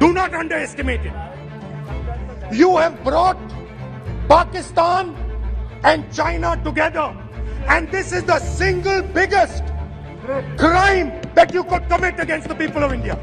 Do not underestimate it. You have brought Pakistan and China together, and this is the single biggest crime that you could commit against the people of India.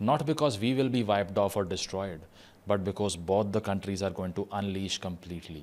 not because we will be wiped off or destroyed, but because both the countries are going to unleash completely।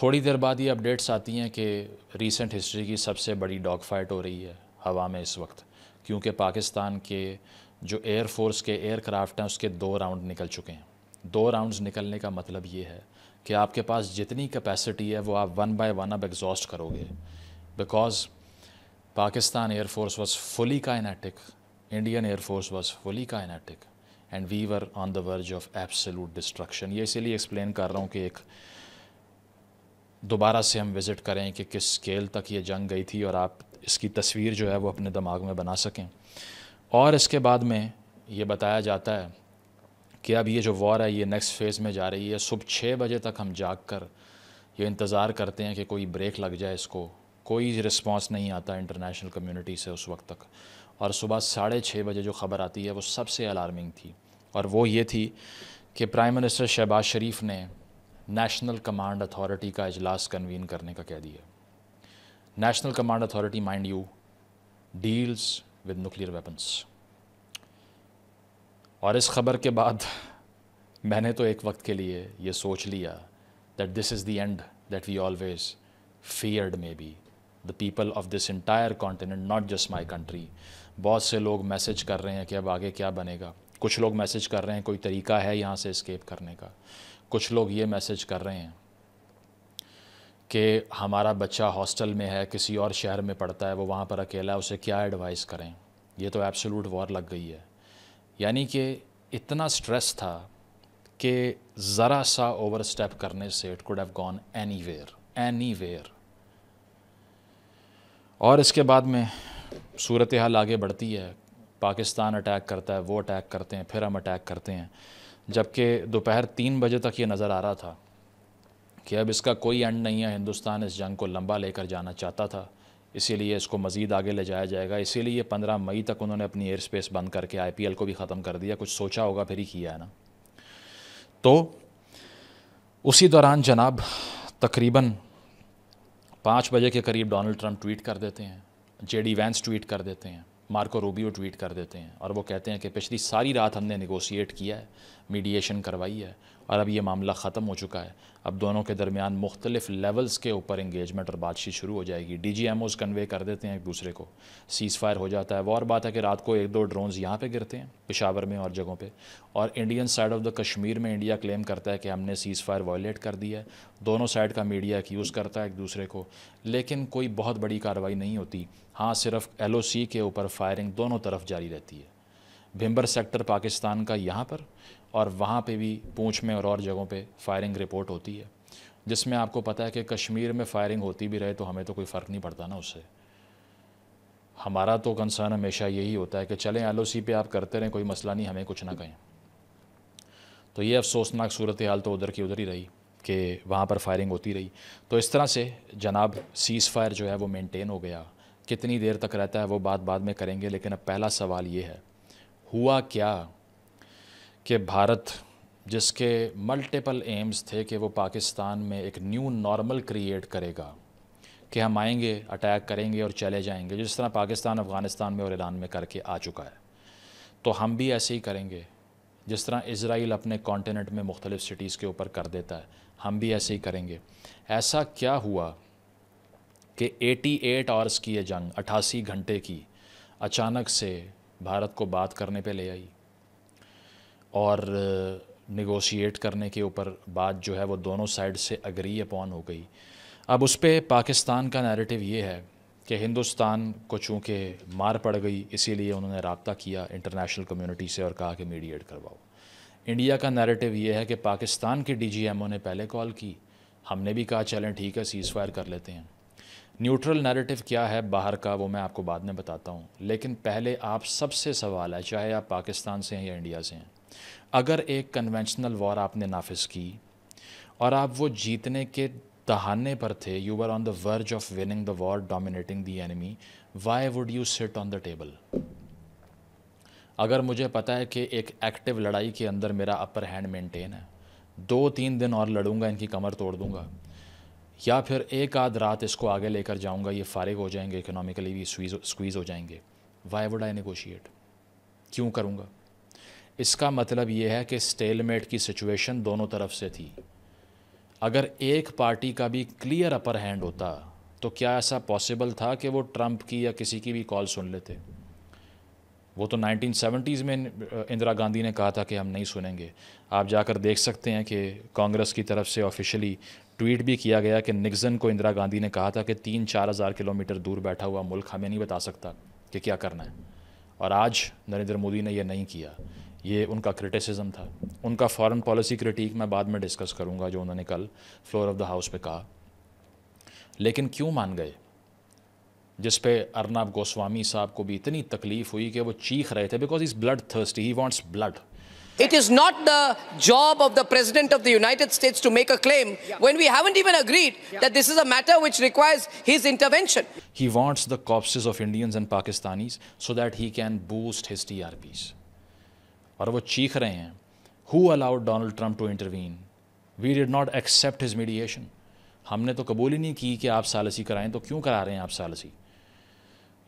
تھوڑی دیر بعد یہ updates آتی ہیں کہ recent history کی سب سے بڑی dog fight ہو رہی ہے ہوا میں اس وقت، کیونکہ پاکستان کے جو ایئر فورس کے ایئر کرافٹ ہیں اس کے 2 راؤنڈ نکل چکے ہیں۔ 2 راؤنڈز نکلنے کا مطلب یہ ہے کہ آپ کے پاس جتنی کیپیسٹی ہے وہ آپ 1 بائی 1 اب ایگزاسٹ کرو گے، because Pakistan air force was fully kinetic, Indian air force was fully kinetic and we were on the verge of absolute destruction. یہ اسی لیے ایکسپلین کر رہا ہوں کہ ایک دوبارہ سے ہم وزٹ کریں کہ کس اسکیل تک یہ جنگ گئی تھی اور آپ اس کی تصویر جو ہے وہ اپنے دماغ میں بنا سکیں۔ اور اس کے بعد میں یہ بتایا جاتا ہے کہ اب یہ جو وار ہے یہ نیکسٹ فیز میں جا رہی ہے۔ صبح 6 بجے تک ہم جاگ کر یہ انتظار کرتے ہیں کہ کوئی بریک لگ جائے، اس کو کوئی رسپانس نہیں آتا انٹرنیشنل کمیونٹی سے اس وقت تک، اور صبح 6:30 بجے جو خبر آتی ہے وہ سب سے الارمنگ تھی، اور وہ یہ تھی کہ پرائم منسٹر شہباز شریف نے نیشنل کمانڈ اتھارٹی کا اجلاس کنوین کرنے کا کہہ دیا۔ National command authority mind you deals with nuclear weapons, اور اس خبر کے بعد میں نے تو ایک وقت کے لیے یہ سوچ لیا that this is the end that we always feared maybe the people of this entire continent, not just my country. بہت سے لوگ میسج کر رہے ہیں کہ اب آگے کیا بنے گا، کچھ لوگ میسج کر رہے ہیں کوئی طریقہ ہے یہاں سے اسکیپ کرنے کا، کچھ لوگ یہ میسج کر رہے ہیں کہ ہمارا بچہ ہاسٹل میں ہے، کسی اور شہر میں پڑھتا ہے، وہ وہاں پر اکیلا ہے، اسے کیا ایڈوائز کریں۔ یہ تو ایبسولوٹ وار لگ گئی ہے، یعنی کہ اتنا سٹریس تھا کہ ذرا سا اوور اسٹیپ کرنے سے it could have gone anywhere. اور اس کے بعد میں صورتحال آگے بڑھتی ہے، پاکستان اٹیک کرتا ہے، وہ اٹیک کرتے ہیں، پھر ہم اٹیک کرتے ہیں، جبکہ دوپہر 3 بجے تک یہ نظر آ رہا تھا کہ اب اس کا کوئی اینڈ نہیں ہے۔ ہندوستان اس جنگ کو لمبا لے کر جانا چاہتا تھا، اسی لیے اس کو مزید آگے لے جایا جائے گا، اسی لیے 15 مئی تک انہوں نے اپنی ایئر سپیس بند کر کے IPL کو بھی ختم کر دیا۔ کچھ سوچا ہوگا پھر ہی کیا ہے نا۔ تو اسی دوران جناب تقریباً 5 بجے کے قریب ڈونلڈ ٹرمپ ٹویٹ کر دیتے ہیں، JD وینس ٹویٹ کر دیتے ہیں، مارکو روبیو ٹویٹ کر دیتے ہیں، اور وہ کہتے ہیں کہ پچھلی ساری رات ہم نے نیگوشیٹ کیا ہے، میڈییشن کروائی ہے، اور اب یہ معاملہ ختم ہو چکا ہے۔ اب دونوں کے درمیان مختلف لیولز کے اوپر انگیجمنٹ اور بات چیت شروع ہو جائے گی۔ DGMOs کنوے کر دیتے ہیں ایک دوسرے کو، سیز فائر ہو جاتا ہے۔ وہ اور بات ہے کہ رات کو 1-2 ڈرونز یہاں پہ گرتے ہیں پشاور میں اور جگہوں پہ، اور Indian side of the Kashmir میں انڈیا کلیم کرتا ہے کہ ہم نے سیز فائر وائلیٹ کر دیا ہے۔ دونوں سائڈ کا میڈیا ایکیوز کرتا ہے ایک دوسرے کو، لیکن کوئی بہت بڑی کارروائی نہیں ہوتی۔ ہاں، صرف LOC کے اوپر فائرنگ دونوں طرف جاری رہتی ہے، بھمبر سیکٹر پاکستان کا یہاں پر، اور وہاں پہ بھی پونچھ میں اور جگہوں پہ فائرنگ رپورٹ ہوتی ہے، جس میں آپ کو پتہ ہے کہ کشمیر میں فائرنگ ہوتی بھی رہے تو ہمیں تو کوئی فرق نہیں پڑتا نا اس سے۔ ہمارا تو کنسرن ہمیشہ یہی ہوتا ہے کہ چلیں LOC پہ آپ کرتے رہیں، کوئی مسئلہ نہیں، ہمیں کچھ نہ کہیں۔ تو یہ افسوسناک صورتحال تو ادھر کی ادھر ہی رہی کہ وہاں پر فائرنگ ہوتی رہی۔ تو اس طرح سے جناب سیز فائر جو ہے وہ مینٹین ہو گیا۔ کتنی دیر تک رہتا ہے وہ بات بعد میں کریں گے، لیکن اب پہلا سوال یہ ہے، ہوا کیا کہ بھارت جس کے ملٹیپل ایمز تھے کہ وہ پاکستان میں ایک نیو نارمل کریٹ کرے گا، کہ ہم آئیں گے، اٹیک کریں گے اور چلے جائیں گے، جس طرح پاکستان افغانستان میں اور ایران میں کر کے آ چکا ہے، تو ہم بھی ایسے ہی کریں گے۔ جس طرح اسرائیل اپنے کانٹیننٹ میں مختلف سٹیز کے اوپر کر دیتا ہے، ہم بھی ایسے ہی کریں گے۔ ایسا کیا ہوا کہ 88 آورس کی یہ جنگ، 88 گھنٹے کی، اچانک سے بھارت کو بات کرنے پہ لے آئی، اور نیگوشیٹ کرنے کے اوپر بات جو ہے وہ دونوں سائڈ سے اگری اپون ہو گئی۔ اب اس پہ پاکستان کا نیریٹو یہ ہے کہ ہندوستان کو چونکہ مار پڑ گئی، اسی لیے انہوں نے رابطہ کیا انٹرنیشنل کمیونٹی سے اور کہا کہ میڈیٹ کرواؤ۔ انڈیا کا نیریٹو یہ ہے کہ پاکستان کے DGMO نے پہلے کال کی، ہم نے بھی کہا چلیں ٹھیک ہے، سیز فائر کر لیتے ہیں۔ نیوٹرل نیریٹو کیا ہے باہر کا وہ میں آپ کو بعد میں بتاتا ہوں، لیکن پہلے آپ سب سے سوال ہے، چاہے آپ پاکستان سے ہیں یا انڈیا سے ہیں، اگر ایک کنونشنل وار آپ نے نافذ کی اور آپ وہ جیتنے کے دہانے پر تھے، you were on the verge of winning the war, dominating the enemy, why would you sit on the table? اگر مجھے پتہ ہے کہ ایک ایکٹیو لڑائی کے اندر میرا اپر ہینڈ مینٹین ہے، 2-3 دن اور لڑوں گا، ان کی کمر توڑ دوں گا، یا پھر ایک آدھ رات اس کو آگے لے کر جاؤں گا، یہ فارغ ہو جائیں گے، اکنامکلی بھی سکویز ہو جائیں گے، وائی وڈ آئی نیگوشیٹ؟ کیوں کروں گا؟ اس کا مطلب یہ ہے کہ سٹیل میٹ کی سچویشن دونوں طرف سے تھی۔ اگر ایک پارٹی کا بھی کلیئر اپر ہینڈ ہوتا تو کیا ایسا پاسبل تھا کہ وہ ٹرمپ کی یا کسی کی بھی کال سن لیتے؟ وہ تو 1970s میں اندرا گاندھی نے کہا تھا کہ ہم نہیں سنیں گے. آپ جا کر دیکھ سکتے ہیں کہ کانگریس کی طرف سے آفیشلی ٹویٹ بھی کیا گیا کہ نکسن کو اندرا گاندھی نے کہا تھا کہ 3-4 ہزار کلومیٹر دور بیٹھا ہوا ملک ہمیں نہیں بتا سکتا کہ کیا کرنا ہے. اور آج نریندر مودی نے یہ نہیں کیا. یہ ان کا کرٹیسزم تھا. ان کا فارن پالیسی کرٹیک میں بعد میں ڈسکس کروں گا جو انہوں نے کل فلور آف دا ہاؤس پہ کہا. لیکن کیوں مان گئے؟ جس پہ ارنب گوسوامی صاحب کو بھی اتنی تکلیف ہوئی کہ وہ چیخ رہے تھے because is blood thirsty, he wants blood. It is not the job of the President of the United States to make a claim when we haven't even agreed that this is a matter which requires his intervention. He wants the corpses of Indians and Pakistanis so that he can boost his TRPs. اور وہ چیخ رہے ہیں Who allowed Donald Trump to intervene? We did not accept his mediation. ہم نے تو قبول ہی نہیں کی کہ آپ ثالثی کرائیں, تو کیوں کرا رہے ہیں آپ ثالثی؟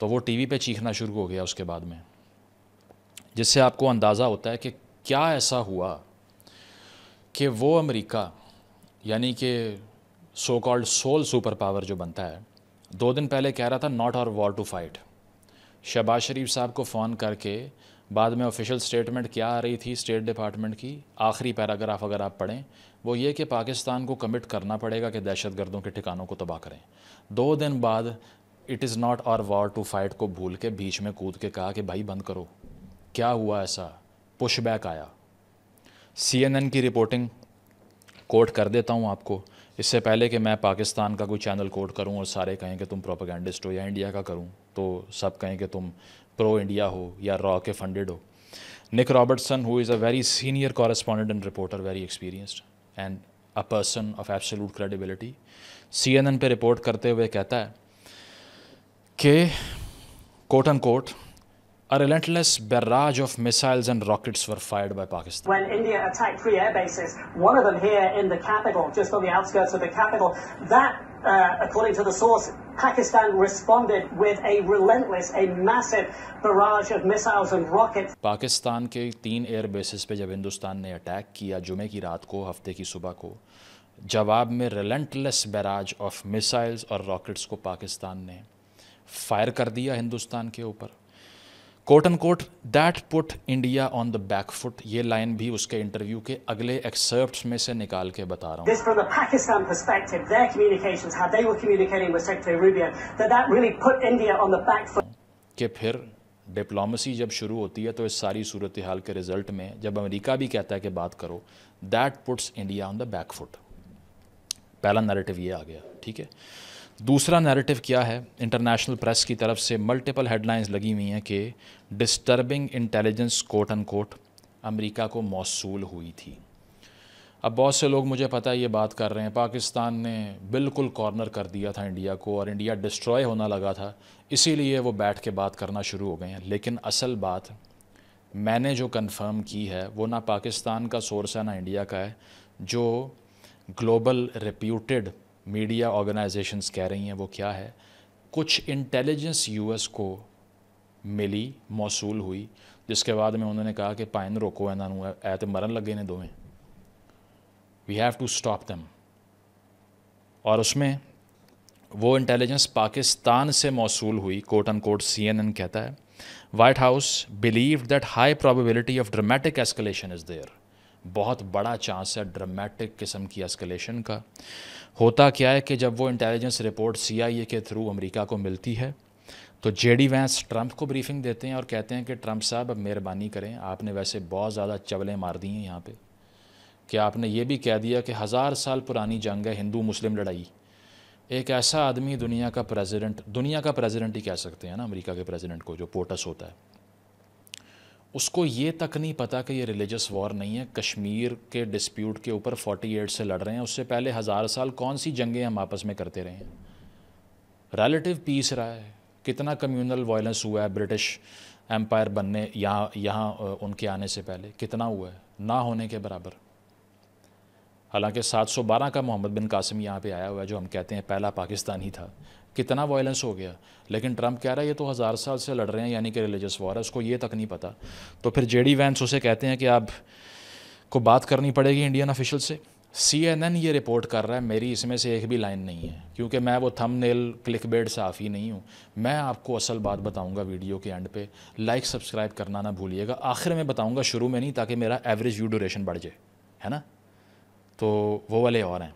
تو وہ ٹی وی پہ چیخنا شروع ہو گیا اس کے بعد میں, جس سے آپ کو اندازہ ہوتا ہے کہ کیا ایسا ہوا کہ وہ امریکہ یعنی کہ so called civil super power جو بنتا ہے, 2 دن پہلے کہہ رہا تھا ناٹ اور وار ٹو فائٹ. شہباز شریف صاحب کو فون کر کے بعد میں آفیشیل سٹیٹمنٹ کیا آ رہی تھی اسٹیٹ ڈپارٹمنٹ کی, آخری پیراگراف اگر آپ پڑھیں وہ یہ کہ پاکستان کو کمٹ کرنا پڑے گا کہ دہشت گردوں کے ٹھکانوں کو تباہ کریں. 2 دن بعد اٹ از ناٹ اور وار ٹو فائٹ کو بھول کے بیچ میں کود کے کہا کہ بھائی بند کرو. کیا ہوا ایسا؟ پش بیک آیا. CNN کی رپورٹنگ کوٹ کر دیتا ہوں آپ کو, اس سے پہلے کہ میں پاکستان کا کوئی چینل کوٹ کروں اور سارے کہیں کہ تم پروپیگنڈسٹ ہو, یا انڈیا کا کروں تو سب کہیں کہ تم پرو انڈیا ہو یا را کے فنڈڈ ہو. نک Robertson who is a very senior correspondent and reporter, very experienced and a person of absolute credibility, CNN پہ رپورٹ کرتے ہوئے کہتا ہے کہ quote unquote a relentless barrage of missiles and rockets were fired by Pakistan. When India attacked 3 air bases, one of them here in the capital, just on the outskirts of the capital, that, according to the source, Pakistan responded with a relentless, a massive barrage of missiles and rockets. Pakistan کے 3 year bases پہ جب ہندوستان نے attack کیا جمعے کی رات کو, ہفتے کی صبح کو, جواب میں ریلنٹلیس بیراج آف میسائلز اور راکٹس کو پاکستان نے فائر کر دیا ہندوستان کے اوپر. Quote unquote that put India on the back foot. یہ لائن بھی اس کے انٹرویو کے اگلے ایکسرپٹس میں سے نکال کے بتا رہا ہوں. This from the Pakistan perspective, their communications, how they were communicating with Secretary Rubio, that really put India on the back foot. کہ پھر ڈپلومسی جب شروع ہوتی ہے تو اس ساری صورتحال کے رزلٹ میں جب امریکہ بھی کہتا ہے کہ بات کرو, that puts India on the back fit. پہلا نیریٹو یہ آ گیا, ٹھیک ہے. دوسرا نیریٹو کیا ہے؟ انٹرنیشنل پریس کی طرف سے ملٹیپل ہیڈ لائنز لگی ہوئی ہیں کہ ڈسٹربنگ انٹیلیجنس کوٹ ان کوٹ امریکہ کو موصول ہوئی تھی. اب بہت سے لوگ مجھے پتہ ہے یہ بات کر رہے ہیں پاکستان نے بالکل کارنر کر دیا تھا انڈیا کو اور انڈیا ڈسٹروائے ہونا لگا تھا, اسی لیے وہ بیٹھ کے بات کرنا شروع ہو گئے ہیں. لیکن اصل بات میں نے جو کنفرم کی ہے وہ نہ پاکستان کا سورس ہے نہ انڈیا کا ہے. جو گلوبل ریپیوٹیڈ میڈیا آرگنائزیشنز کہہ رہی ہیں وہ کیا ہے, کچھ انٹیلیجنس US کو ملی, موصول ہوئی, جس کے بعد میں انہوں نے کہا کہ پائن روکو انہاں نوں اے تے مرن لگے نے دوویں, we have to stop them. اور اس میں وہ انٹیلیجنس پاکستان سے موصول ہوئی. کوٹ ان کوٹ CNN کہتا ہے white house believed that high probability of dramatic escalation is there. بہت بڑا چانس ہے ڈرامیٹک قسم کی ایسکلیشن کا. ہوتا کیا ہے کہ جب وہ انٹیلیجنس رپورٹ CIA کے تھرو امریکہ کو ملتی ہے تو JD وینس ٹرمپ کو بریفنگ دیتے ہیں اور کہتے ہیں کہ ٹرمپ صاحب اب مہربانی کریں, آپ نے ویسے بہت زیادہ چولیں مار دی ہیں یہاں پہ, کہ آپ نے یہ بھی کہہ دیا کہ 1000 سال پرانی جنگ ہے ہندو مسلم لڑائی. ایک ایسا آدمی دنیا کا پریزیڈنٹ ہی کہہ سکتے ہیں نا امریکہ کے پریزیڈنٹ کو, جو پوٹس ہوتا ہے, اس کو یہ تک نہیں پتا کہ یہ ریلیجس وار نہیں ہے. کشمیر کے ڈسپیوٹ کے اوپر 48 سے لڑ رہے ہیں, اس سے پہلے 1000 سال کون سی جنگیں ہم آپس میں کرتے رہے ہیں. ریلیٹیو پیس رہا ہے. کتنا کمیونل وائلنس ہوا ہے برٹش ایمپائر بننے یہاں ان کے آنے سے پہلے, کتنا ہوا ہے, نہ ہونے کے برابر. حالانکہ 712 کا محمد بن قاسم یہاں پہ آیا ہوا ہے جو ہم کہتے ہیں پہلا پاکستانی تھا, کتنا وائلنس ہو گیا. لیکن ٹرمپ کہہ رہا ہے یہ تو 1000 سال سے لڑ رہے ہیں یعنی کہ ریلیجس وار ہے, اس کو یہ تک نہیں پتا. تو پھر JD وینس اسے کہتے ہیں کہ آپ کو بات کرنی پڑے گی انڈین آفیشل سے. CNN یہ رپورٹ کر رہا ہے, میری اس میں سے ایک بھی لائن نہیں ہے, کیونکہ میں وہ تھم نیل کلک بیٹ صحافی نہیں ہوں. میں آپ کو اصل بات بتاؤں گا ویڈیو کے اینڈ پہ. لائک سبسکرائب کرنا نہ بھولیے گا. آخر میں بتاؤں گا, شروع میں نہیں, تاکہ میرا ایوریج ویو ڈیوریشن بڑھ جائے, ہے نا. تو وہ والے اور ہیں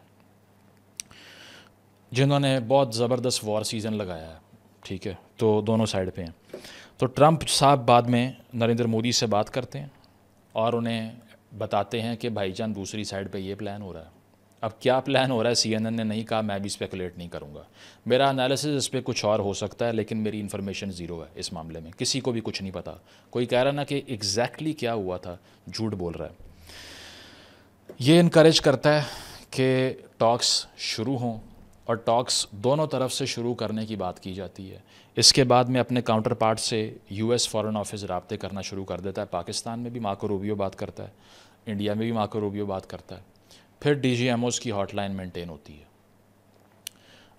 جنہوں نے بہت زبردست وار سیزن لگایا ہے, ٹھیک ہے, تو دونوں سائڈ پہ ہیں. تو ٹرمپ صاحب بعد میں نریندر مودی سے بات کرتے ہیں اور انہیں بتاتے ہیں کہ بھائی جان دوسری سائڈ پہ یہ پلان ہو رہا ہے. اب کیا پلان ہو رہا ہے CNN نے نہیں کہا, میں بھی اسپیکولیٹ نہیں کروں گا. میرا انالیسز اس پہ کچھ اور ہو سکتا ہے, لیکن میری انفارمیشن زیرو ہے اس معاملے میں. کسی کو بھی کچھ نہیں پتا. کوئی کہہ رہا نا کہ ایگزیکٹلی کیا ہوا تھا, جھوٹ بول رہا ہے. یہ انکریج کرتا ہے کہ ٹاکس شروع ہوں, اور ٹاکس دونوں طرف سے شروع کرنے کی بات کی جاتی ہے. اس کے بعد میں اپنے کاؤنٹر پارٹ سے US فارن آفس رابطے کرنا شروع کر دیتا ہے. پاکستان میں بھی مارکو روبیو بات کرتا ہے, انڈیا میں بھی مارکو روبیو بات کرتا ہے. پھر DGMOs کی ہاٹ لائن مینٹین ہوتی ہے.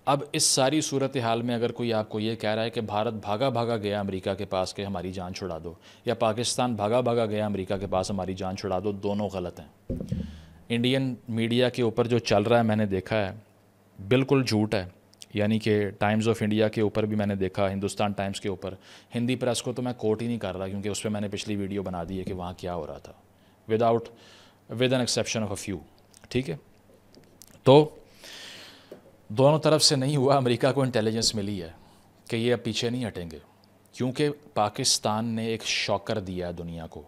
اب اس ساری صورتحال میں اگر کوئی آپ کو یہ کہہ رہا ہے کہ بھارت بھاگا بھاگا گیا امریکہ کے پاس کہ ہماری جان چھڑا دو, یا پاکستان بھاگا بھاگا گیا امریکہ کے پاس ہماری جان چھڑا دو, دونوں غلط ہیں. انڈین میڈیا کے اوپر جو چل رہا ہے میں نے دیکھا ہے بالکل جھوٹ ہے. یعنی کہ ٹائمز آف انڈیا کے اوپر بھی میں نے دیکھا, ہندوستان ٹائمز کے اوپر. ہندی پریس کو تو میں کوٹ ہی نہیں کر رہا, کیونکہ اس پہ میں نے پچھلی ویڈیو بنا دی ہے کہ وہاں کیا ہو رہا تھا, with an exception of a few, ٹھیک ہے. تو دونوں طرف سے نہیں ہوا. امریکہ کو انٹیلیجنس ملی ہے کہ یہ اب پیچھے نہیں ہٹیں گے, کیونکہ پاکستان نے ایک شاکر دیا ہے دنیا کو,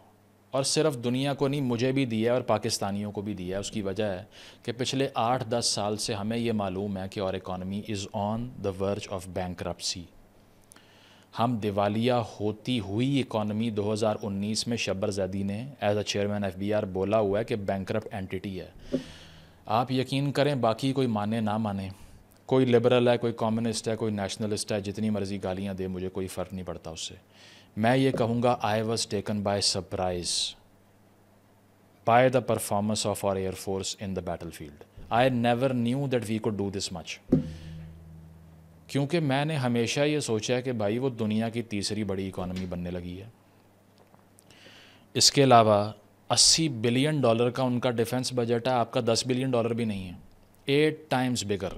اور صرف دنیا کو نہیں, مجھے بھی دیا ہے اور پاکستانیوں کو بھی دیا ہے. اس کی وجہ ہے کہ پچھلے 8-10 سال سے ہمیں یہ معلوم ہے کہ اور economy is on the verge of bankruptcy. ہم دیوالیہ ہوتی ہوئی اکانومی 2019 میں شبر زیدی نے ایز اے چیئرمین FBR بولا ہوا ہے کہ بینکرپٹ اینٹیٹی ہے. آپ یقین کریں, باقی کوئی مانے نہ مانے, کوئی لبرل ہے, کوئی کمیونسٹ ہے, کوئی نیشنلسٹ ہے, جتنی مرضی گالیاں دے, مجھے کوئی فرق نہیں پڑتا اس سے. میں یہ کہوں گا, I was taken by surprise by the performance of our air force in the battlefield. I never knew that we could do this much. کیونکہ میں نے ہمیشہ یہ سوچا ہے کہ بھائی وہ دنیا کی تیسری بڑی اکانومی بننے لگی ہے. اس کے علاوہ $80 بلین کا ان کا ڈیفنس بجٹ ہے, آپ کا $10 بلین بھی نہیں ہے, 8 ٹائمز بگر.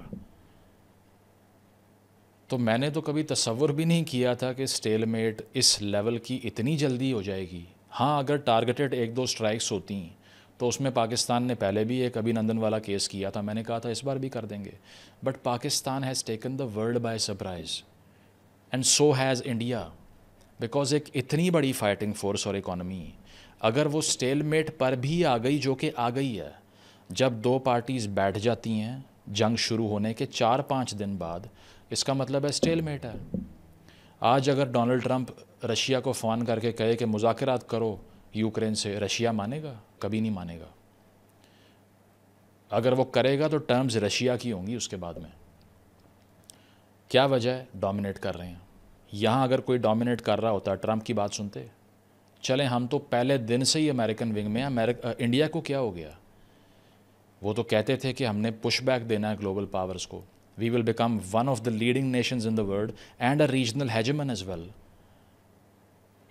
تو میں نے تو کبھی تصور بھی نہیں کیا تھا کہ اسٹیل میٹ اس لیول کی اتنی جلدی ہو جائے گی. ہاں, اگر ٹارگیٹڈ 1-2 اسٹرائکس ہوتی ہیں تو اس میں پاکستان نے پہلے بھی ایک ابھینندن والا کیس کیا تھا, میں نے کہا تھا اس بار بھی کر دیں گے. But Pakistan has taken the world by surprise, and so has India, because ایک اتنی بڑی فائٹنگ فورس اور اکانومی اگر وہ اسٹیل میٹ پر بھی آ گئی, جو کہ آ گئی ہے, جب 2 پارٹیز بیٹھ جاتی ہیں جنگ شروع ہونے کے 4-5 دن بعد, اس کا مطلب ہے اسٹیل میٹ ہے. آج اگر ڈونلڈ ٹرمپ رشیا کو فون کر کے کہے کہ مذاکرات کرو یوکرین سے, رشیا مانے گا؟ کبھی نہیں مانے گا. اگر وہ کرے گا تو ٹرمز رشیا کی ہوں گی اس کے بعد میں. کیا وجہ ہے؟ ڈومینیٹ کر رہے ہیں. یہاں اگر کوئی ڈومینیٹ کر رہا ہوتا ٹرمپ کی بات سنتے. چلیں, ہم تو پہلے دن سے ہی امریکن ونگ میں ہیں. انڈیا کو کیا ہو گیا؟ وہ تو کہتے تھے کہ ہم نے پش بیک دینا ہے گلوبل پاورز کو. We will become one of the leading nations in the world and a regional hegemon as well.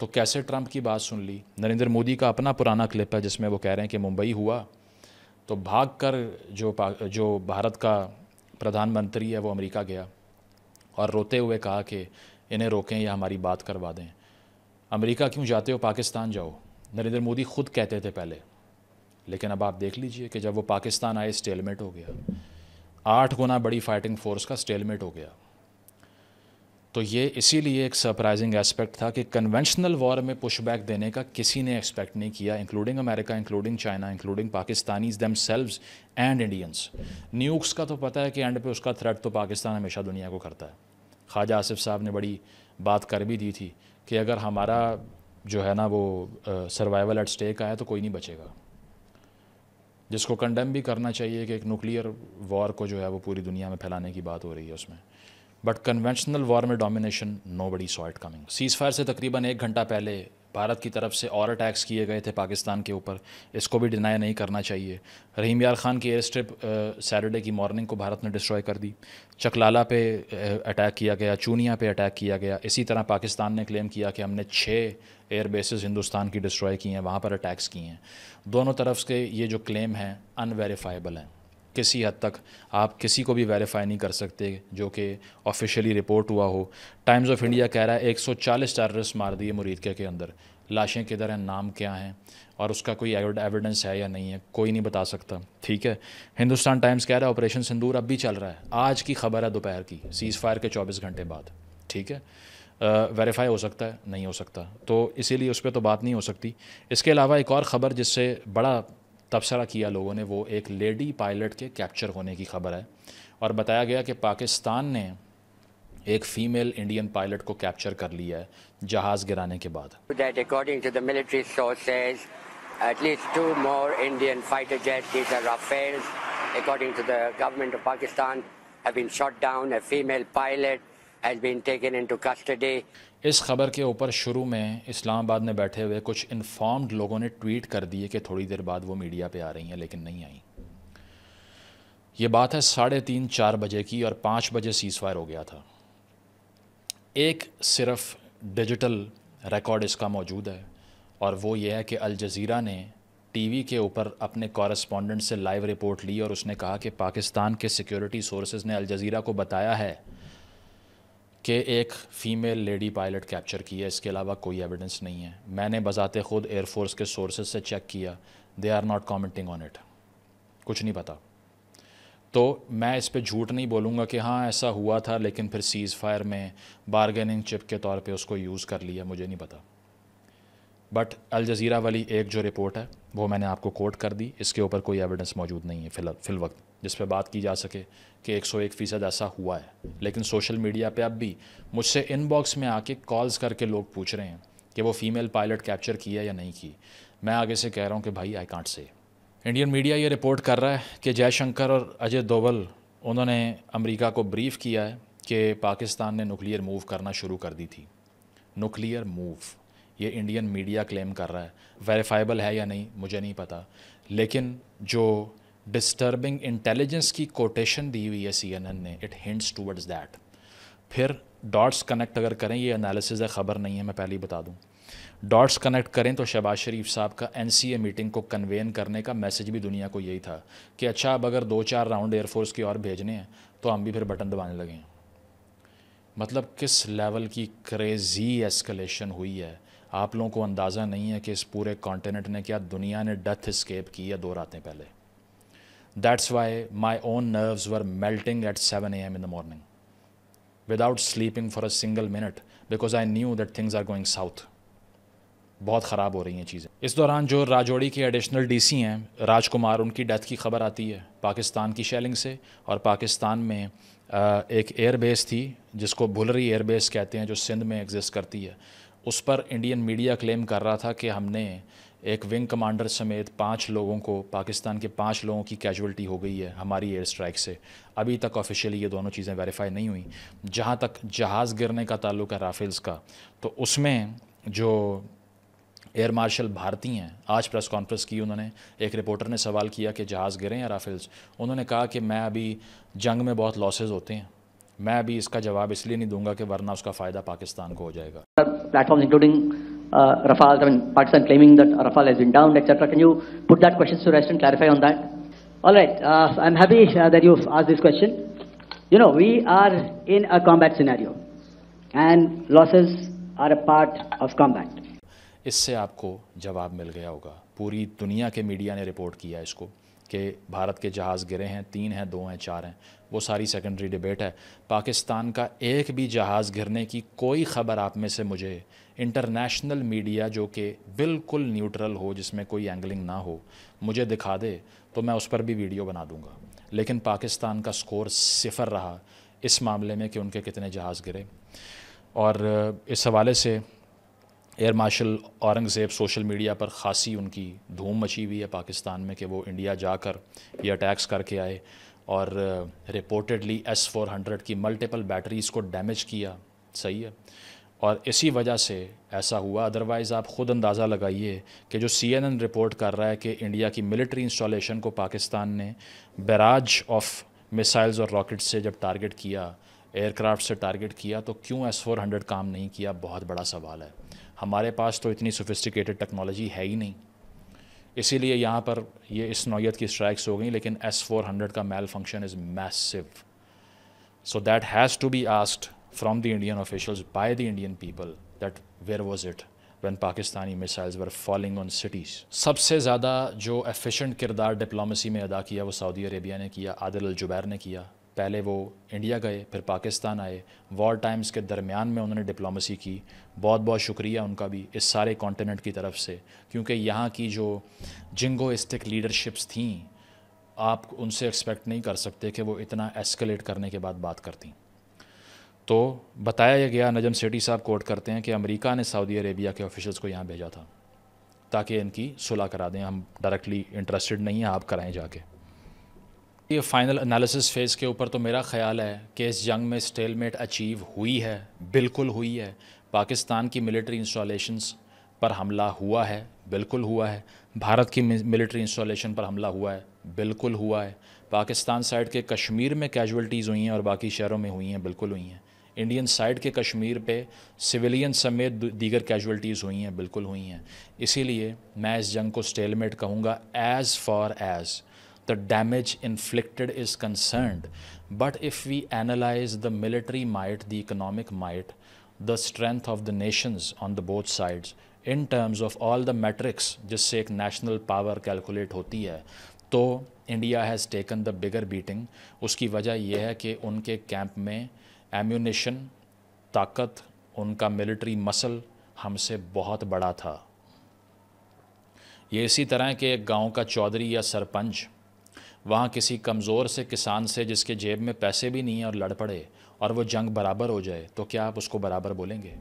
تو کیسے ٹرمپ کی بات سن لی؟ نریندر مودی کا اپنا پرانا کلپ ہے جس میں وہ کہہ رہے ہیں کہ ممبئی ہوا تو بھاگ کر جو بھارت کا پردھان منتری ہے وہ امریکہ گیا اور روتے ہوئے کہا کہ انہیں روکیں یا ہماری بات کروا دیں. امریکہ کیوں جاتے ہو, پاکستان جاؤ. نریندر مودی خود کہتے تھے پہلے, لیکن اب آپ دیکھ لیجئے کہ جب وہ پاکستان آئے اسٹیل میٹ ہو گیا. 8 گنا بڑی فائٹنگ فورس کا اسٹیل میٹ ہو گیا. تو یہ اسی لیے ایک سرپرائزنگ ایسپیکٹ تھا کہ کنونشنل وار میں پش بیک دینے کا کسی نے ایکسپیکٹ نہیں کیا, including America, including China, including Pakistanis themselves and Indians. Nukes کا تو پتہ ہے کہ اینڈ پہ اس کا تھریٹ تو پاکستان ہمیشہ دنیا کو کرتا ہے. خواجہ آصف صاحب نے بڑی بات کر بھی دی تھی کہ اگر ہمارا جو ہے نا وہ سروائیول ایٹ سٹیک آیا تو کوئی نہیں بچے گا, جس کو کنڈیم بھی کرنا چاہیے کہ ایک نیوکلیئر وار کو جو ہے وہ پوری دنیا میں پھیلانے کی بات ہو رہی ہے اس میں. بٹ کنونشنل وار میں domination nobody saw it coming. Ceasefire سے تقریباً 1 گھنٹہ پہلے بھارت کی طرف سے اور اٹیکس کیے گئے تھے پاکستان کے اوپر, اس کو بھی ڈینائی نہیں کرنا چاہیے. رحیم یار خان کی ایئر اسٹرپ سیٹرڈے کی مارننگ کو بھارت نے ڈسٹروائے کر دی. چکلالہ پہ اٹیک کیا گیا, چونیا پہ اٹیک کیا گیا. اسی طرح پاکستان نے کلیم کیا کہ ہم نے 6 ایئر بیسز ہندوستان کی ڈسٹروائے کی ہیں, وہاں پر اٹیکس کیے ہیں. دونوں طرف کے یہ جو کلیم ہیں ان ویریفائبل ہیں. کسی حد تک آپ کسی کو بھی ویریفائی نہیں کر سکتے جو کہ آفیشیلی رپورٹ ہوا ہو. ٹائمز آف انڈیا کہہ رہا ہے 140 ٹیررسٹ مار دیے مریدکے کے اندر. لاشیں کدھر ہیں, نام کیا ہیں, اور اس کا کوئی ایویڈنس ہے یا نہیں ہے, کوئی نہیں بتا سکتا. ٹھیک ہے. ہندوستان ٹائمز کہہ رہا ہے آپریشن سندور اب بھی چل رہا ہے. آج کی خبر ہے دوپہر کی, سیز فائر کے 24 گھنٹے بعد. ٹھیک ہے. ویریفائی ہو سکتا ہے, نہیں ہو سکتا, تو اسی لیے اس پہ تو بات نہیں ہو سکتی. اس کے علاوہ ایک اور خبر جس سے بڑا تبصرہ کیا لوگوں نے, وہ ایک لیڈی پائلٹ کے کیپچر ہونے کی خبر ہے, اور بتایا گیا کہ پاکستان نے ایک فیمیل انڈین پائلٹ کو کیپچر کر لیا ہے جہاز گرانے کے بعد. That according to the military sources, at least 2 more Indian fighter jets, these are Rafales, according to the government of Pakistan, have been shot down. A female pilot has been taken into custody. اس خبر کے اوپر شروع میں اسلام آباد میں بیٹھے ہوئے کچھ انفارمڈ لوگوں نے ٹویٹ کر دیے کہ تھوڑی دیر بعد وہ میڈیا پہ آ رہی ہیں, لیکن نہیں آئیں. یہ بات ہے 3:30-4 بجے کی, اور 5 بجے سیز فائر ہو گیا تھا. ایک صرف ڈیجیٹل ریکارڈ اس کا موجود ہے, اور وہ یہ ہے کہ الجزیرہ نے ٹی وی کے اوپر اپنے کورسپونڈنٹ سے لائیو رپورٹ لی, اور اس نے کہا کہ پاکستان کے سیکیورٹی سورسز نے الجزیرہ کو بتایا ہے کہ ایک فیمیل لیڈی پائلٹ کیپچر کی ہے. اس کے علاوہ کوئی ایویڈنس نہیں ہے. میں نے بذات خود ایئر فورس کے سورسز سے چیک کیا, they are not commenting on it, کچھ نہیں پتہ. تو میں اس پہ جھوٹ نہیں بولوں گا کہ ہاں ایسا ہوا تھا لیکن پھر سیز فائر میں بارگیننگ چپ کے طور پہ اس کو یوز کر لیا, مجھے نہیں پتہ. بٹ الجزیرہ والی ایک جو رپورٹ ہے وہ میں نے آپ کو کوٹ کر دی. اس کے اوپر کوئی ایویڈنس موجود نہیں ہے فی الوقت جس پہ بات کی جا سکے کہ 101% ایسا ہوا ہے. لیکن سوشل میڈیا پہ اب بھی مجھ سے ان باکس میں آ کے کالز کر کے لوگ پوچھ رہے ہیں کہ وہ فیمیل پائلٹ کیپچر کی ہے یا نہیں کی. میں آگے سے کہہ رہا ہوں کہ بھائی I can't say. Indian media یہ رپورٹ کر رہا ہے کہ جے شنکر اور اجے دوول انہوں نے امریکہ کو بریف کیا ہے کہ پاکستان نے نیوکلیئر موو کرنا شروع کر دی تھی. نیوکلیئر موو, یہ انڈین میڈیا کلیم کر رہا ہے. ویریفائبل ہے یا نہیں مجھے نہیں پتہ, لیکن جو ڈسٹربنگ انٹیلیجنس کی کوٹیشن دی ہوئی ہے CNN نے, اٹ ہنٹس ٹورڈز دیٹ. پھر ڈاٹس کنیکٹ اگر کریں, یہ انالیسز ہے, خبر نہیں ہے, میں پہلے ہی بتا دوں, ڈاٹس کنیکٹ کریں تو شہباز شریف صاحب کا NCA میٹنگ کو کنوین کرنے کا میسج بھی دنیا کو یہی تھا کہ اچھا اب اگر 2-4 راؤنڈ ایئر فورس کی اور بھیجنے ہیں تو ہم بھی پھر بٹن دبانے لگے ہیں. مطلب کس لیول کی کریزی ایسکلیشن ہوئی ہے. آپ لوگوں کو اندازہ نہیں ہے کہ اس پورے کانٹیننٹ نے کیا دنیا نے ڈیتھ اسکیپ کی ہے 2 راتیں پہلے. That's why my own nerves were melting at 7 AM in the morning without sleeping for a single minute because I knew that things are going south. بہت خراب ہو رہی ہیں چیزیں. اس دوران جو راجوڑی کے ایڈیشنل DC ہیں راج کمار, ان کی ڈیتھ کی خبر آتی ہے پاکستان کی شیلنگ سے. اور پاکستان میں ایک ایئر بیس تھی جس کو بھلری ایئر بیس کہتے ہیں جو سندھ میں ایگزسٹ کرتی ہے. اس پر انڈین میڈیا کلیم کر رہا تھا کہ ہم نے ایک ونگ کمانڈر سمیت 5 لوگوں کو, پاکستان کے 5 لوگوں کی کیجولٹی ہو گئی ہے ہماری ایئر اسٹرائک سے. ابھی تک آفیشیلی یہ دونوں چیزیں ویریفائی نہیں ہوئیں. جہاں تک جہاز گرنے کا تعلق ہے رافیلز کا, تو اس میں جو ایئر مارشل بھارتی ہیں, آج پریس کانفرنس کی انہوں نے, ایک رپورٹر نے سوال کیا کہ جہاز گرے ہیں رافیلز, انہوں نے کہا کہ میں ابھی جنگ میں بہت لاسز ہوتے ہیں, میں ابھی اس کا جواب اس لیے نہیں دوں گا کہ ورنہ اس کا فائدہ پاکستان کو ہو جائے گا. Platforms including Rafale, I mean Pakistan claiming that Rafale has been downed, etc. Can you put that question to rest and clarify on that? All right, I'm happy that you've asked this question. You know, we are in a combat scenario and losses are a part of combat. اس سے آپ کو جواب مل گیا ہوگا. پوری دنیا کے میڈیا نے رپورٹ کیا اس کو کہ بھارت کے جہاز گرے ہیں, 3 ہیں, 2 ہیں, 4 ہیں, وہ ساری سیکنڈری ڈیبیٹ ہے. پاکستان کا ایک بھی جہاز گرنے کی کوئی خبر آپ میں سے مجھے انٹرنیشنل میڈیا جو کہ بالکل نیوٹرل ہو, جس میں کوئی اینگلنگ نہ ہو, مجھے دکھا دے تو میں اس پر بھی ویڈیو بنا دوں گا. لیکن پاکستان کا سکور 0 رہا اس معاملے میں کہ ان کے کتنے جہاز گرے. اور اس حوالے سے air marshal Aurangzeb social media پر خاصی ان کی دھوم مچی ہوئی ہے پاکستان میں کہ وہ انڈیا جا کر یہ اٹیکس کر کے آئے اور رپورٹڈلی S-400 کی ملٹیپل بیٹریز کو ڈیمیج کیا. صحیح ہے, اور اسی وجہ سے ایسا ہوا. ادروائز آپ خود اندازہ لگائیے کہ جو CNN رپورٹ کر رہا ہے کہ انڈیا کی ملٹری انسٹالیشن کو پاکستان نے بیراج آف میسائلز اور راکٹ سے جب ٹارگٹ کیا, ایئر کرافٹ سے ٹارگٹ کیا, تو کیوں S-400 کام نہیں کیا؟ بہت بڑا سوال ہے. ہمارے پاس تو اتنی سوفسٹیکیٹڈ ٹیکنالوجی ہے ہی نہیں. اسی لیے یہاں پر یہ اس نوعیت کی اسٹرائکس ہو گئیں. لیکن S-400 کا malfunction is massive. So that has to be asked from the Indian officials by the Indian people that where was it when Pakistani missiles were falling on cities. سب سے زیادہ جو ایفیشنٹ کردار diplomacy میں ادا کیا وہ سعودی عربیہ نے کیا, عادل الجبیر نے کیا. پہلے وہ انڈیا گئے, پھر پاکستان آئے, وار ٹائمز کے درمیان میں انہوں نے ڈپلومسی کی. بہت بہت شکریہ ان کا بھی اس سارے کانٹیننٹ کی طرف سے, کیونکہ یہاں کی جو جنگوئسٹک لیڈرشپس تھیں آپ ان سے ایکسپیکٹ نہیں کر سکتے کہ وہ اتنا ایسکلیٹ کرنے کے بعد بات کرتیں. تو بتایا گیا, نجم سیٹھی صاحب کوٹ کرتے ہیں کہ امریکہ نے سعودی عربیہ کے آفیشلز کو یہاں بھیجا تھا تاکہ ان کی صلح کرا دیں. ہم ڈائریکٹلی انٹرسٹڈ نہیں ہیں, آپ کرائیں جا کے. یہ فائنل انالیسس فیز کے اوپر تو میرا خیال ہے کہ اس جنگ میں سٹیل میٹ اچیو ہوئی ہے, بالکل ہوئی ہے. پاکستان کی ملٹری انسٹالیشنز پر حملہ ہوا ہے, بالکل ہوا ہے. بھارت کی ملٹری انسٹالیشن پر حملہ ہوا ہے, بالکل ہوا ہے. پاکستان سائڈ کے کشمیر میں کیجولٹیز ہوئی ہیں اور باقی شہروں میں ہوئی ہیں, بالکل ہوئی ہیں. انڈین سائڈ کے کشمیر پہ سویلین سمیت دیگر کیجولٹیز ہوئی ہیں, بالکل ہوئی ہیں. اسی لیے میں اس جنگ کو سٹیل میٹ کہوں گا as far as the damage inflicted is concerned. But if we analyze the military might, the economic might, the strength of the nations on the both sides, in terms of all the metrics جس سے ایک national power calculate ہوتی ہے, تو India has taken the bigger beating. اس کی وجہ یہ ہے کہ ان کے کیمپ میں ایمیونیشن, طاقت, ان کا ملٹری مسل ہم سے بہت بڑا تھا. یہ اسی طرح کہ ایک گاؤں کا چودھری یا سرپنچ وہاں کسی کمزور سے کسان سے جس کے جیب میں پیسے بھی نہیں ہیں اور لڑ پڑے اور وہ جنگ برابر ہو جائے, تو کیا آپ اس کو برابر بولیں گے؟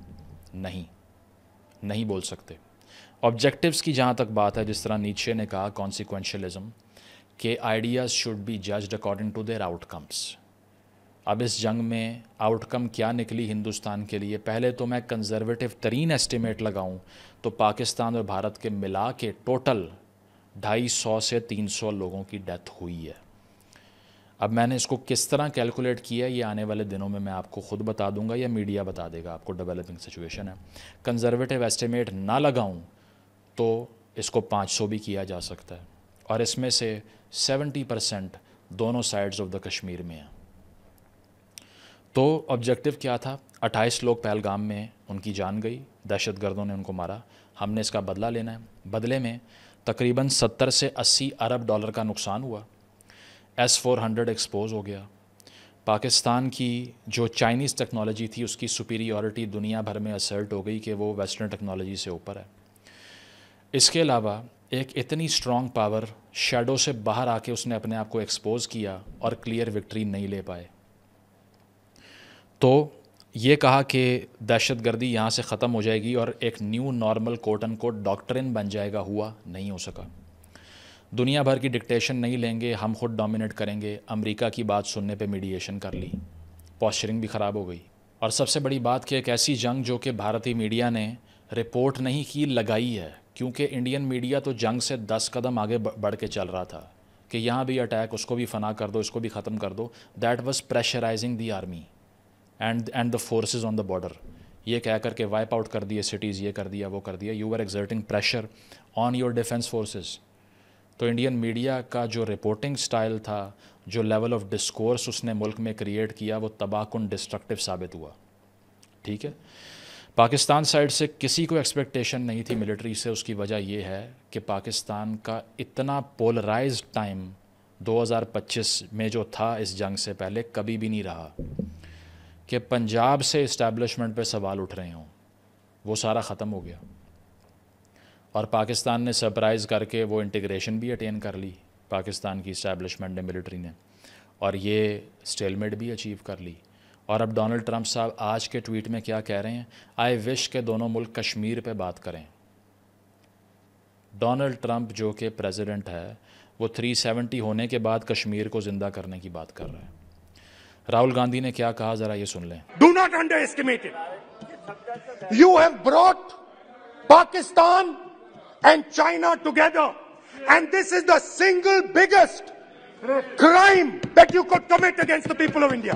نہیں بول سکتے. آبجیکٹیوز کی جہاں تک بات ہے, جس طرح نیچے نے کہا کانسیکوینشلزم, کہ ideas should be judged according to their آؤٹ کمس. اب اس جنگ میں آؤٹ کم کیا نکلی ہندوستان کے لیے؟ پہلے تو میں کنزرویٹو ترین ایسٹیمیٹ لگاؤں تو پاکستان اور بھارت کے ملا کے ٹوٹل 250 سے 300 لوگوں کی ڈیتھ ہوئی ہے. اب میں نے اس کو کس طرح کیلکولیٹ کیا ہے یہ آنے والے دنوں میں آپ کو خود بتا دوں گا یا میڈیا بتا دے گا آپ کو, ڈیولپنگ سچویشن ہے. کنزرویٹو ایسٹیمیٹ نہ لگاؤں تو اس کو 500 بھی کیا جا سکتا ہے, اور اس میں سے 70% دونوں سائڈز آف دا کشمیر میں ہیں. تو آبجیکٹیو کیا تھا؟ 28 لوگ پہلگام میں ان کی جان گئی, دہشت گردوں نے ان کو مارا, ہم نے اس کا بدلہ لینا ہے. بدلے میں تقریباً 70 سے 80 ارب ڈالر کا نقصان ہوا. S-400 ایکسپوز ہو گیا. پاکستان کی جو چائنیز ٹیکنالوجی تھی اس کی سپیریورٹی دنیا بھر میں اسرٹ ہو گئی کہ وہ ویسٹرن ٹیکنالوجی سے اوپر ہے. اس کے علاوہ ایک اتنی اسٹرانگ پاور شیڈو سے باہر آ کے اس نے اپنے آپ کو ایکسپوز کیا اور کلیئر وکٹری نہیں لے پائے. تو یہ کہا کہ دہشت گردی یہاں سے ختم ہو جائے گی اور ایک new normal quote and quote doctrine بن جائے گا, ہوا نہیں ہو سکا. دنیا بھر کی ڈکٹیشن نہیں لیں گے, ہم خود ڈومینیٹ کریں گے. امریکہ کی بات سننے پہ میڈییشن کر لی, پوسچرنگ بھی خراب ہو گئی. اور سب سے بڑی بات کہ ایک ایسی جنگ جو کہ بھارتی میڈیا نے رپورٹ نہیں کی لگائی ہے, کیونکہ انڈین میڈیا تو جنگ سے 10 قدم آگے بڑھ کے چل رہا تھا کہ یہاں بھی اٹیک, اس کو بھی فنا کر دو, اس کو بھی ختم کر دو. That was pressurising the army and the forces on the border. یہ کہہ کر کے وائپ آؤٹ کر دیے سٹیز, یہ کر دیا وہ کر دیا. You are exerting pressure on your defence forces. تو انڈین میڈیا کا جو رپورٹنگ سٹائل تھا, جو لیول آف ڈسکورس اس نے ملک میں کریٹ کیا, وہ تباہ کن ڈسٹرکٹیو ثابت ہوا. ٹھیک ہے, پاکستان سائڈ سے کسی کو ایکسپیکٹیشن نہیں تھی ملٹری سے. اس کی وجہ یہ ہے کہ پاکستان کا اتنا پولرائزڈ ٹائم 2025 میں جو تھا اس جنگ سے پہلے کبھی بھی نہیں رہا, کہ پنجاب سے اسٹیبلشمنٹ پہ سوال اٹھ رہے ہوں, وہ سارا ختم ہو گیا. اور پاکستان نے سرپرائز کر کے وہ انٹیگریشن بھی اٹین کر لی پاکستان کی اسٹیبلشمنٹ نے, ملٹری نے, اور یہ سٹیل میٹ بھی اچیو کر لی. اور اب ڈونلڈ ٹرمپ صاحب آج کے ٹویٹ میں کیا کہہ رہے ہیں؟ آئی وش کہ دونوں ملک کشمیر پہ بات کریں. ڈونلڈ ٹرمپ جو کہ پریزیڈنٹ ہے وہ 370 ہونے کے بعد کشمیر کو زندہ کرنے کی بات کر رہے ہیں. راہل گاندھی نے کیا کہا ذرا یہ سن لیں. Do not underestimate it. You have brought Pakistan and China together, and this is the single biggest crime that you could commit against the people of India.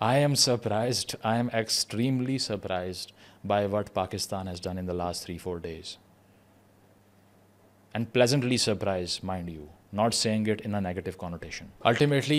I am surprised, I am extremely surprised by what Pakistan has done in the last 3-4 days. And pleasantly surprised, mind you, not saying it in a negative connotation. Ultimately,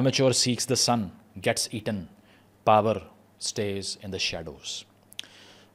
Amateur seeks the sun, gets eaten, power stays in the shadows.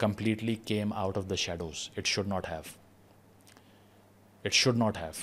completely came out of the shadows. It should not have. It should not have.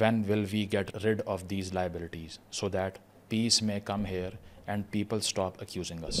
when will we get rid of these liabilities so that peace may come here and people stop accusing us?